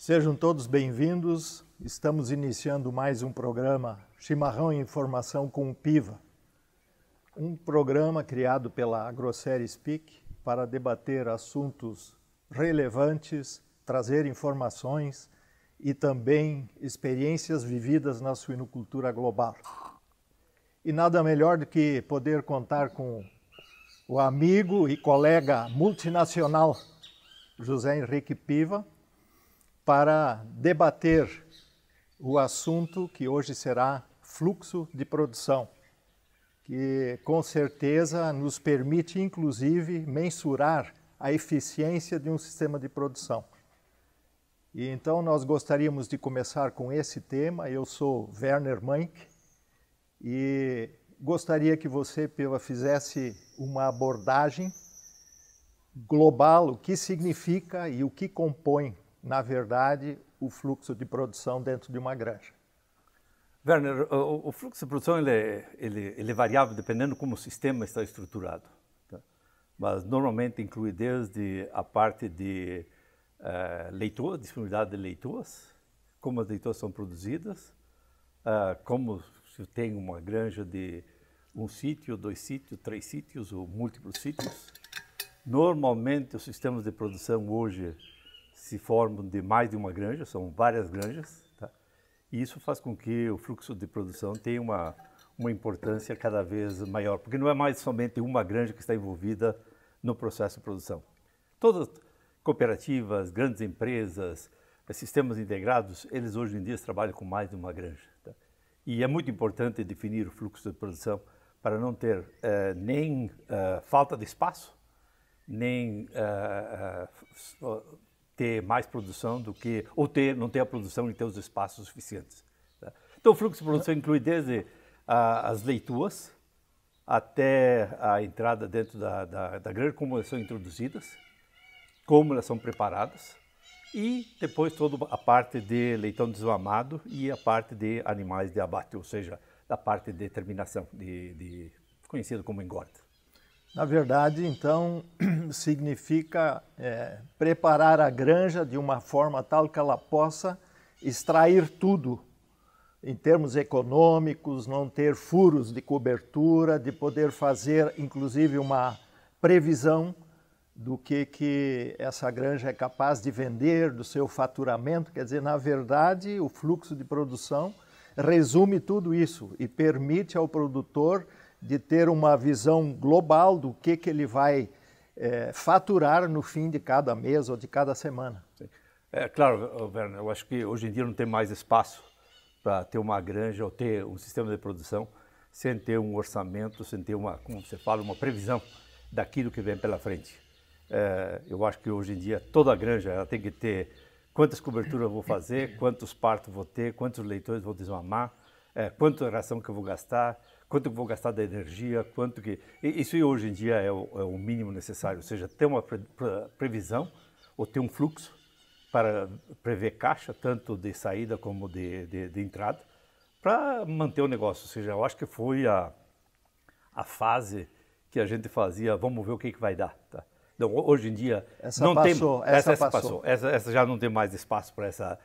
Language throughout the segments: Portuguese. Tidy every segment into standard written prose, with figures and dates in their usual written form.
Sejam todos bem-vindos. Estamos iniciando mais um programa Chimarrão e Informação com o Piva. Um programa criado pela Grossery Speak para debater assuntos relevantes, trazer informações e também experiências vividas na suinocultura global. E nada melhor do que poder contar com o amigo e colega multinacional José Henrique Piva, para debater o assunto que hoje será fluxo de produção, que com certeza nos permite, inclusive, mensurar a eficiência de um sistema de produção. E então nós gostaríamos de começar com esse tema. Eu sou Werner Mank e gostaria que você, Piva, fizesse uma abordagem global, o que significa e o que compõe, na verdade, o fluxo de produção dentro de uma granja. Werner, o fluxo de produção ele é variável dependendo como o sistema está estruturado. Tá? Mas normalmente inclui desde a parte de leitoas, disponibilidade de leitoas, como as leitoas são produzidas, como se tem uma granja de um sítio, 2 sítios, 3 sítios ou múltiplos sítios. Normalmente os sistemas de produção hoje se formam de mais de uma granja, são várias granjas, tá? E isso faz com que o fluxo de produção tenha uma importância cada vez maior, porque não é mais somente uma granja que está envolvida no processo de produção. Todas cooperativas, grandes empresas, sistemas integrados, eles hoje em dia trabalham com mais de uma granja. Tá? E é muito importante definir o fluxo de produção para não ter nem falta de espaço, nem ter mais produção do que, ou não ter a produção e ter os espaços suficientes. Tá? Então o fluxo de produção inclui desde as leituas até a entrada dentro da granja, como elas são introduzidas, como elas são preparadas, e depois toda a parte de leitão desmamado e a parte de animais de abate, ou seja, da parte de terminação, conhecido como engorda. Na verdade, então, significa preparar a granja de uma forma tal que ela possa extrair tudo, em termos econômicos, não ter furos de cobertura, de poder fazer, inclusive, uma previsão do que essa granja é capaz de vender, do seu faturamento. Quer dizer, na verdade, o fluxo de produção resume tudo isso e permite ao produtor de ter uma visão global do que ele vai faturar no fim de cada mês ou de cada semana. Sim. É claro, Werner, eu acho que hoje em dia não tem mais espaço para ter uma granja ou ter um sistema de produção sem ter um orçamento, sem ter como você fala, uma previsão daquilo que vem pela frente. Eu acho que hoje em dia toda a granja ela tem que ter quantas coberturas eu vou fazer, quantos partos vou ter, quantos leitões vou desmamar, quanta ração que eu vou gastar, quanto eu vou gastar da energia, Isso hoje em dia é o mínimo necessário, ou seja, ter uma previsão ou ter um fluxo para prever caixa, tanto de saída como de entrada, para manter o negócio. Ou seja, eu acho que foi a fase que a gente fazia, vamos ver o que vai dar. Tá? Então, hoje em dia, essa já não tem mais espaço para essa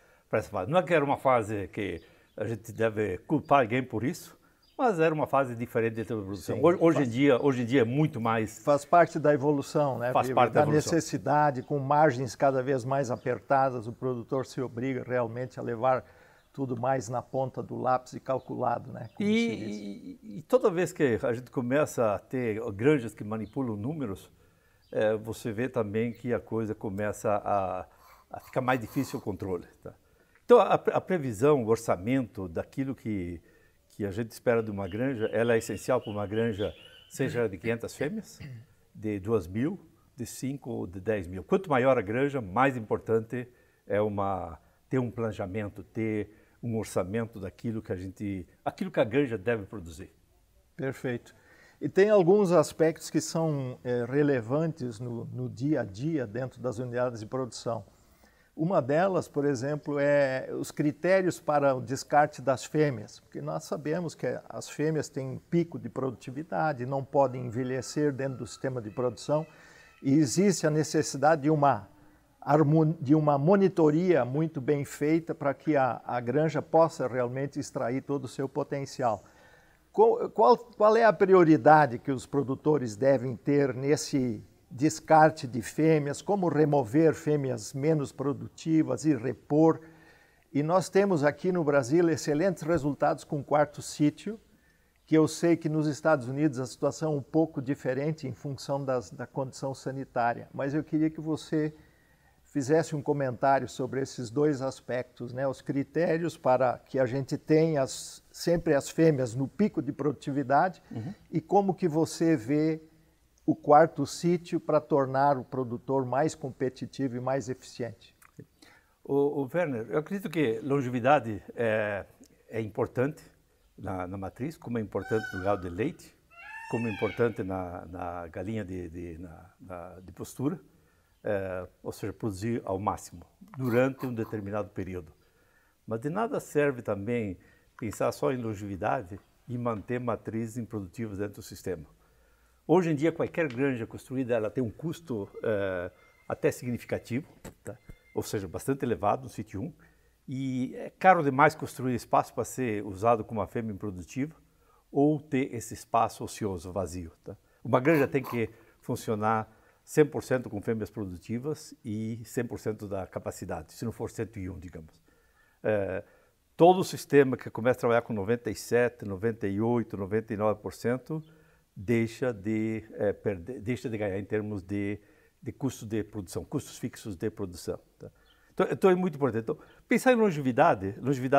fase. Não é que era uma fase que a gente deve culpar alguém por isso, mas era uma fase diferente de produção. Hoje em dia é muito mais... Faz parte da evolução, né? Faz parte da evolução. Necessidade, com margens cada vez mais apertadas, o produtor se obriga realmente a levar tudo mais na ponta do lápis e calculado, né? E toda vez que a gente começa a ter granjas que manipulam números, você vê também que a coisa começa a ficar mais difícil o controle. Tá? Então, a previsão, o orçamento daquilo que a gente espera de uma granja, ela é essencial para uma granja, seja de 500 fêmeas, de 2.000, de 5 ou de 10.000. Quanto maior a granja, mais importante é ter um planejamento, ter um orçamento daquilo que a granja deve produzir. Perfeito. E tem alguns aspectos que são relevantes no dia a dia dentro das unidades de produção. Uma delas, por exemplo, é os critérios para o descarte das fêmeas, porque nós sabemos que as fêmeas têm um pico de produtividade, não podem envelhecer dentro do sistema de produção, e existe a necessidade de uma de uma monitoria muito bem feita para que a granja possa realmente extrair todo o seu potencial. Qual é a prioridade que os produtores devem ter nesse descarte de fêmeas? Como remover fêmeas menos produtivas e repor? E nós temos aqui no Brasil excelentes resultados com quarto sítio, que eu sei que nos Estados Unidos a situação é um pouco diferente em função da condição sanitária, mas eu queria que você fizesse um comentário sobre esses dois aspectos, né? Os critérios para que a gente tenha sempre as fêmeas no pico de produtividade e como que você vê o quarto sítio para tornar o produtor mais competitivo e mais eficiente. O Werner, eu acredito que longevidade é importante na matriz, como é importante no gado de leite, como é importante na galinha de postura. Ou seja, produzir ao máximo durante um determinado período. Mas de nada serve também pensar só em longevidade e manter matrizes improdutivas dentro do sistema. Hoje em dia, qualquer granja construída ela tem um custo até significativo, tá? Ou seja, bastante elevado no sítio 1, e é caro demais construir espaço para ser usado como uma fêmea improdutiva ou ter esse espaço ocioso, vazio. Tá? Uma granja tem que funcionar 100% com fêmeas produtivas e 100% da capacidade, se não for 101, digamos. Todo o sistema que começa a trabalhar com 97%, 98%, 99% deixa de ganhar em termos de custo de produção, custos fixos de produção. Tá? Então é muito importante. Então, pensar em longevidade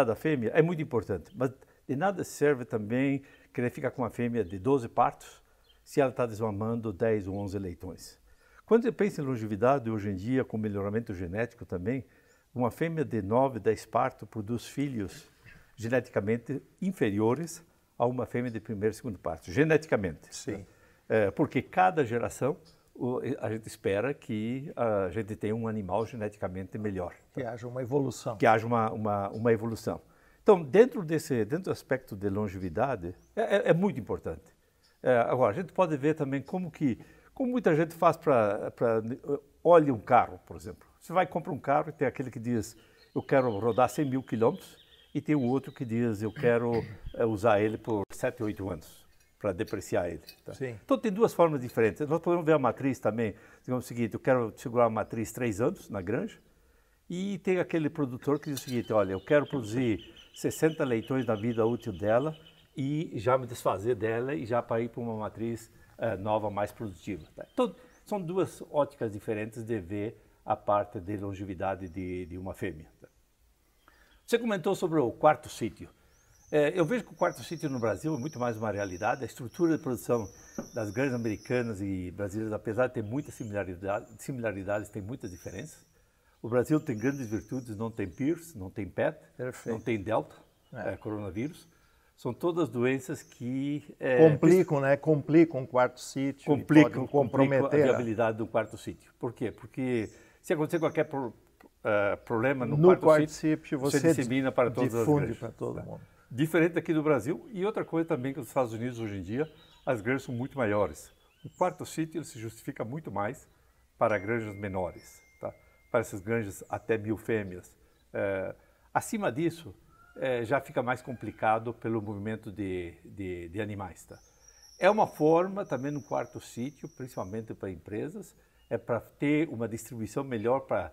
da fêmea é muito importante, mas de nada serve também querer ficar com uma fêmea de 12 partos se ela está desmamando 10 ou 11 leitões. Quando você pensa em longevidade, hoje em dia, com melhoramento genético também, uma fêmea de 9, 10 partos produz filhos geneticamente inferiores a uma fêmea de primeiro e segundo parto, geneticamente. Sim. Porque cada geração a gente espera que a gente tenha um animal geneticamente melhor. Que haja uma evolução. Que haja uma evolução. Então, dentro do aspecto de longevidade, é muito importante. Agora, a gente pode ver também como muita gente faz olha um carro, por exemplo. Você vai e compra um carro e tem aquele que diz, eu quero rodar 100 mil quilômetros, e tem o outro que diz, eu quero usar ele por 7, 8 anos, para depreciar ele. Tá? Sim. Então tem duas formas diferentes. Nós podemos ver a matriz também, digamos o seguinte, eu quero segurar a matriz 3 anos na granja, e tem aquele produtor que diz o seguinte, olha, eu quero produzir 60 leitões na vida útil dela, e já me desfazer dela e já para ir para uma matriz nova, mais produtiva. Tá? Então, são duas óticas diferentes de ver a parte de longevidade de uma fêmea. Tá? Você comentou sobre o quarto sítio. Eu vejo que o quarto sítio no Brasil é muito mais uma realidade. A estrutura de produção das granjas americanas e brasileiras, apesar de ter muitas similaridades, tem muitas diferenças. O Brasil tem grandes virtudes, não tem PIRS, não tem PET, não tem Delta, coronavírus. São todas doenças que... complicam, né? Complicam o quarto sítio. Complicam a viabilidade do quarto sítio. Por quê? Porque se acontecer qualquer problema no quarto sítio, você dissemina para todas as granjas. Para todo mundo. Diferente aqui do Brasil. E outra coisa também que nos Estados Unidos, hoje em dia, as granjas são muito maiores. O quarto sítio ele se justifica muito mais para granjas menores, tá? Para essas granjas até 1000 fêmeas. Acima disso, já fica mais complicado pelo movimento de animais. Tá? É uma forma também no quarto sítio, principalmente para empresas, para ter uma distribuição melhor para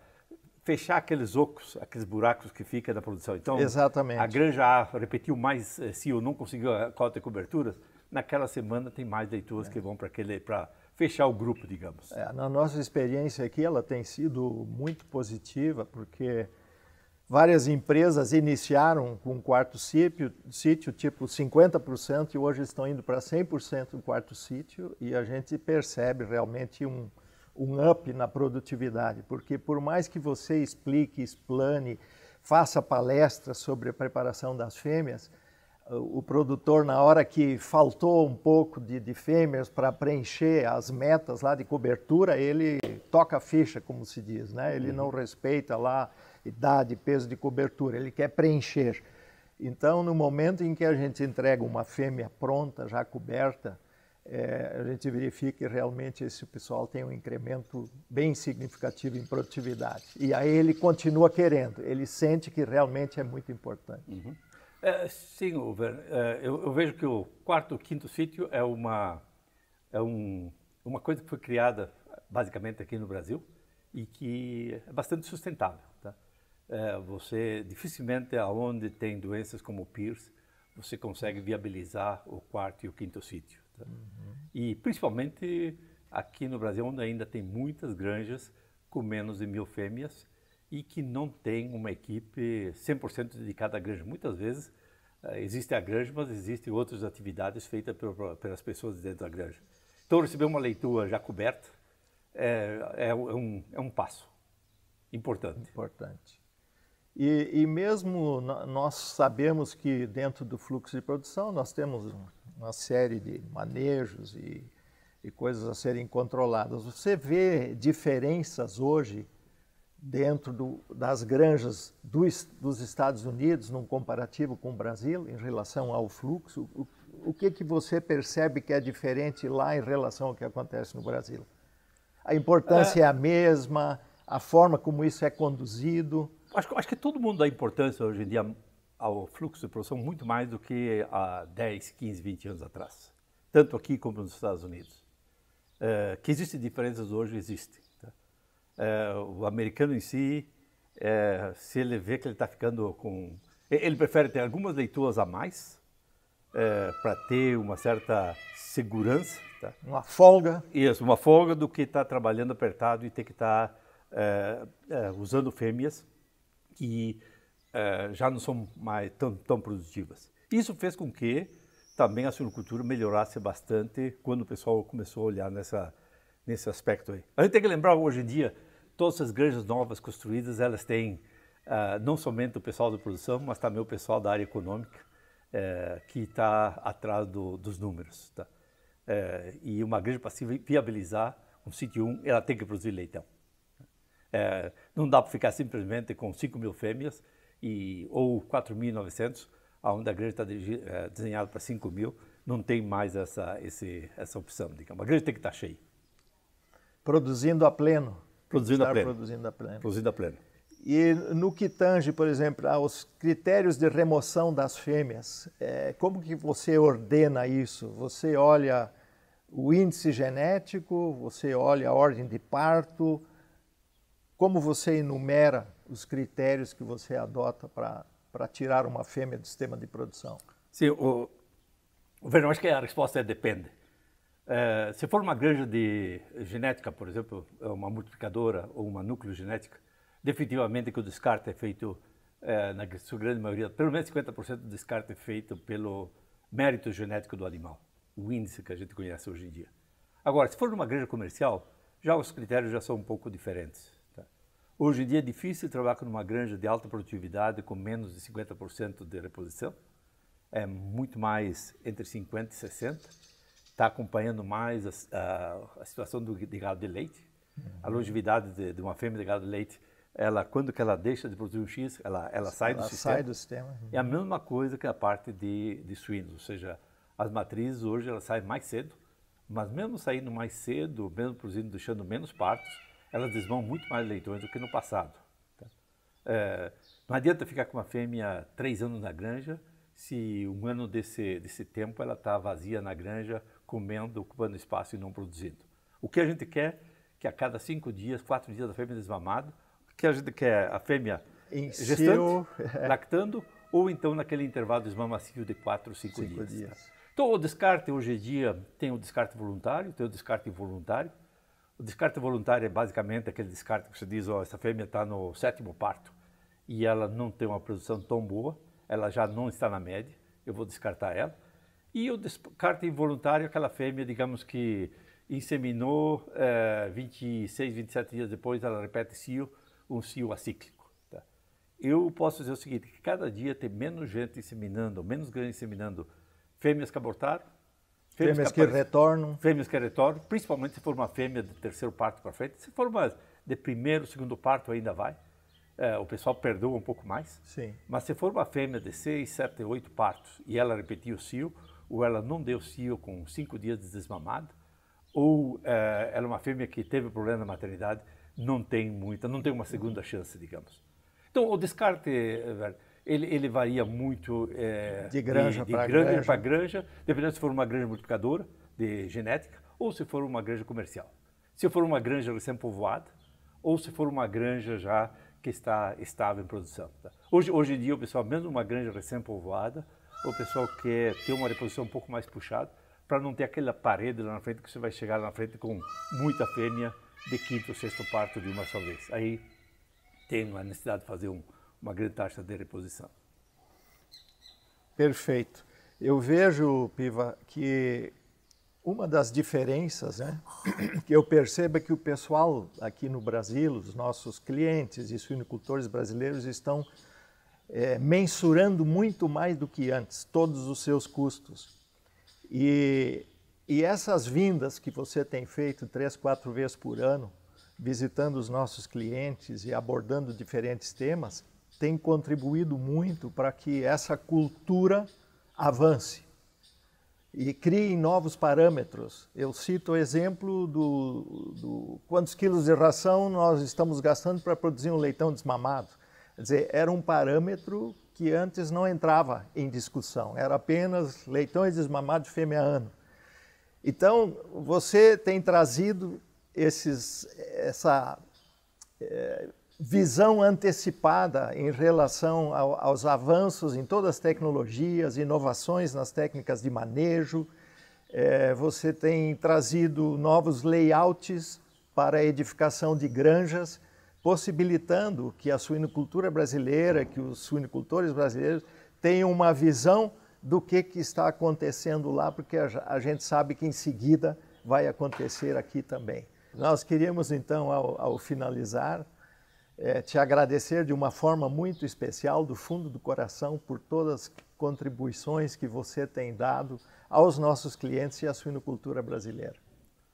fechar aqueles ocos, aqueles buracos que ficam na produção. Então, exatamente. A granja A repetiu mais cio, não conseguiu a cota de coberturas, naquela semana tem mais leituras que vão para fechar o grupo, digamos. Na nossa experiência aqui, ela tem sido muito positiva, porque várias empresas iniciaram com um quarto sítio, tipo 50%, e hoje estão indo para 100% do quarto sítio, e a gente percebe realmente um up na produtividade, porque por mais que você explique, explane, faça palestras sobre a preparação das fêmeas, o produtor, na hora que faltou um pouco de fêmeas para preencher as metas lá de cobertura, ele toca a ficha, como se diz, né? Ele não respeita lá idade, peso de cobertura, ele quer preencher. Então, no momento em que a gente entrega uma fêmea pronta, já coberta, a gente verifica que realmente esse pessoal tem um incremento bem significativo em produtividade. E aí ele continua querendo, ele sente que realmente é muito importante. Uhum. Sim, Werner, eu vejo que o quarto, quinto sítio é uma coisa que foi criada basicamente aqui no Brasil e que é bastante sustentável. Tá? Você dificilmente, aonde tem doenças como o PIRS, você consegue viabilizar o quarto e o quinto sítio. Tá? Uhum. E principalmente aqui no Brasil, onde ainda tem muitas granjas com menos de 1.000 fêmeas e que não tem uma equipe 100% dedicada à granja. Muitas vezes existe a granja, mas existem outras atividades feitas pelas pessoas dentro da granja. Então, receber uma leitura já coberta é um passo importante. E mesmo nós sabemos que dentro do fluxo de produção nós temos uma série de manejos e coisas a serem controladas. Você vê diferenças hoje dentro das granjas dos Estados Unidos, num comparativo com o Brasil, em relação ao fluxo? O que você percebe que é diferente lá em relação ao que acontece no Brasil? A importância é a mesma? A forma como isso é conduzido? Acho que todo mundo dá importância hoje em dia ao fluxo de produção muito mais do que há 10, 15, 20 anos atrás. Tanto aqui como nos Estados Unidos. Que existem diferenças hoje, existem. Tá? O americano em si, se ele vê que ele está ficando com... Ele prefere ter algumas leituras a mais para ter uma certa segurança. Tá? Uma folga. Isso, uma folga do que estar trabalhando apertado e ter que estar usando fêmeas que já não são mais tão produtivas. Isso fez com que também a suinocultura melhorasse bastante quando o pessoal começou a olhar nesse aspecto aí. A gente tem que lembrar hoje em dia, todas as granjas novas construídas, elas têm não somente o pessoal da produção, mas também o pessoal da área econômica que está atrás dos números. Tá? E uma granja para se viabilizar um sítio 1, ela tem que produzir leitão. Não dá para ficar simplesmente com 5.000 fêmeas ou 4.900, onde a granja está desenhada para 5.000, não tem mais essa opção. Digamos. A granja tem que estar cheia. Produzindo a pleno. Produzindo a pleno. E no que tange, por exemplo, aos critérios de remoção das fêmeas, como que você ordena isso? Você olha o índice genético, você olha a ordem de parto, como você enumera os critérios que você adota para tirar uma fêmea do sistema de produção? Sim, Vernon, acho que a resposta depende. Se for uma granja de genética, por exemplo, uma multiplicadora ou uma núcleo genética, definitivamente que o descarte é feito, na sua grande maioria, pelo menos 50% do descarte é feito pelo mérito genético do animal, o índice que a gente conhece hoje em dia. Agora, se for uma granja comercial, já os critérios já são um pouco diferentes. Tá? Hoje em dia é difícil trabalhar numa granja de alta produtividade com menos de 50% de reposição. É muito mais entre 50% e 60%. Está acompanhando mais a situação de gado de leite. Uhum. A longevidade de uma fêmea de gado de leite, quando que ela deixa de produzir um X, ela sai do sistema. Sai do sistema. Uhum. É a mesma coisa que a parte de suínos, ou seja, as matrizes hoje elas saem mais cedo, mas mesmo saindo mais cedo, mesmo produzindo, deixando menos partos, elas desmamam muito mais leitões do que no passado. Tá? Não adianta ficar com uma fêmea 3 anos na granja, se um ano desse tempo ela está vazia na granja, comendo, ocupando espaço e não produzindo. O que a gente quer é que a cada 5 dias, 4 dias a fêmea desmamada, o que a gente quer a fêmea gestante, lactando, ou então naquele intervalo desmamacio de 4 ou 5 dias. Tá? Então o descarte hoje em dia tem o descarte voluntário, tem o descarte involuntário. O descarte voluntário é basicamente aquele descarte que você diz, essa fêmea está no 7º parto e ela não tem uma produção tão boa, ela já não está na média, eu vou descartar ela. E o descarte involuntário é aquela fêmea, digamos que inseminou 26, 27 dias depois, ela repete cio, um cio acíclico. Tá? Eu posso dizer o seguinte, que cada dia tem menos gente inseminando, menos grande inseminando fêmeas que abortaram, fêmeas que retornam, principalmente se for uma fêmea de 3º parto para frente. Se for uma de 1º, 2º parto ainda vai. O pessoal perdoa um pouco mais. Sim. Mas se for uma fêmea de 6, 7, 8 partos e ela repetir o cio, ou ela não deu cio com 5 dias de desmamada, ou ela é uma fêmea que teve problema na maternidade, não tem uma segunda chance, digamos. Então, o descarte, ele varia muito de granja para granja, dependendo se for uma granja multiplicadora de genética ou se for uma granja comercial. Se for uma granja recém-povoada ou se for uma granja já que está estável em produção. Tá? Hoje em dia, o pessoal, mesmo uma granja recém-povoada, o pessoal quer ter uma reposição um pouco mais puxada para não ter aquela parede lá na frente que você vai chegar lá na frente com muita fêmea de 5º ou 6º parto de uma só vez. Aí tem a necessidade de fazer uma grande taxa de reposição. Perfeito. Eu vejo, Piva, que uma das diferenças, né, que eu percebo é que o pessoal aqui no Brasil, os nossos clientes e suinocultores brasileiros estão mensurando muito mais do que antes todos os seus custos. E essas vindas que você tem feito 3, 4 vezes por ano, visitando os nossos clientes e abordando diferentes temas, tem contribuído muito para que essa cultura avance e crie novos parâmetros. Eu cito o exemplo do quantos quilos de ração nós estamos gastando para produzir um leitão desmamado. Quer dizer, era um parâmetro que antes não entrava em discussão, era apenas leitões desmamados fêmea ano. Então, você tem trazido essa visão antecipada em relação aos avanços em todas as tecnologias, inovações nas técnicas de manejo. Você tem trazido novos layouts para a edificação de granjas, possibilitando que a suinocultura brasileira, que os suinocultores brasileiros tenham uma visão do que está acontecendo lá, porque a gente sabe que em seguida vai acontecer aqui também. Nós queríamos, então, ao finalizar, te agradecer de uma forma muito especial, do fundo do coração, por todas as contribuições que você tem dado aos nossos clientes e à suinocultura brasileira.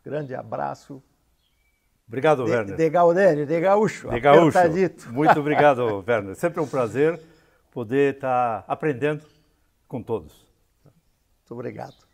Grande abraço. Obrigado, Werner. De Gaudério, de Gaúcho. De Gaúcho. Muito obrigado, Werner. Sempre é um prazer poder estar aprendendo com todos. Muito obrigado.